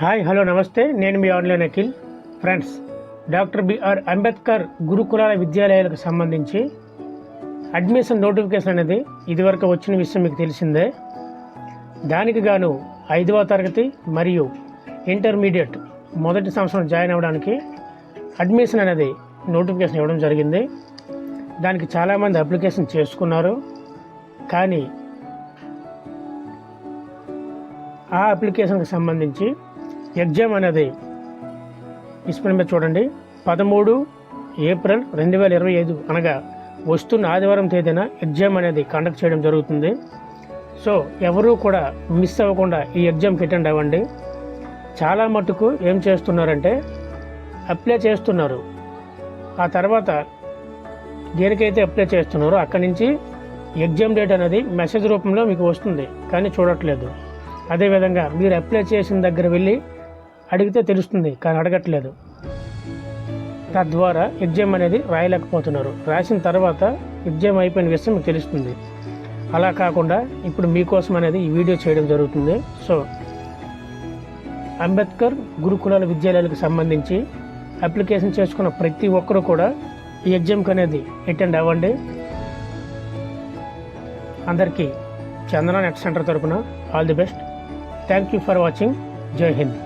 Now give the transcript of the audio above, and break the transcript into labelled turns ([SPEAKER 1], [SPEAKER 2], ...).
[SPEAKER 1] Hi hello namaste, నేను మీ online Akhil. Friends, doctor BR Ambedkar గురుకులాల విద్యాలయాలకు సంబంధించి అడ్మిషన్ నోటిఫికేషన్ అనేది ఇదివరకు వచ్చిన విషయం మీకు తెలిసిందే. దానికి గాను 5వ తరగతి మరియు ఇంటర్మీడియట్ మొదటి సంవత్సరం జాయిన్ అవ్వడానికి అడ్మిషన్ అనేది నోటిఫికేషన్ ఇవ్వడం జరిగింది. దానికి చాలామంది అప్లికేషన్ చేసుకున్నారు. కానీ ఆ అప్లికేషన్కి సంబంధించి ఎగ్జామ్ అనేది డిస్ప్లే మీద చూడండి, 13 ఏప్రిల్ 2025 అనగా వస్తున్న ఆదివారం తేదీన ఎగ్జామ్ అనేది కండక్ట్ చేయడం జరుగుతుంది. సో ఎవరూ కూడా మిస్ అవ్వకుండా ఈ ఎగ్జామ్కి అటెండ్ అవ్వండి. చాలా మటుకు ఏం చేస్తున్నారంటే అప్లై చేస్తున్నారు, ఆ తర్వాత దేనికైతే అప్లై చేస్తున్నారో అక్కడి నుంచి ఎగ్జామ్ డేట్ అనేది మెసేజ్ రూపంలో మీకు వస్తుంది, కానీ చూడట్లేదు. అదేవిధంగా మీరు అప్లై చేసిన దగ్గర వెళ్ళి అడిగితే తెలుస్తుంది, కానీ అడగట్లేదు. తద్వారా ఎగ్జామ్ అనేది రాయలేకపోతున్నారు. రాసిన తర్వాత ఎగ్జామ్ అయిపోయిన విషయం మీకు తెలుస్తుంది. అలా కాకుండా ఇప్పుడు మీకోసం అనేది ఈ వీడియో చేయడం జరుగుతుంది. సో అంబేద్కర్ గురుకులాల విద్యాలయాలకు సంబంధించి అప్లికేషన్ చేసుకున్న ప్రతి ఒక్కరూ కూడా ఈ ఎగ్జామ్కి అనేది అటెండ్ అవ్వండి. అందరికీ చందన నెట్ సెంటర్ తరపున all the best. Thank you for watching. జై హింద్.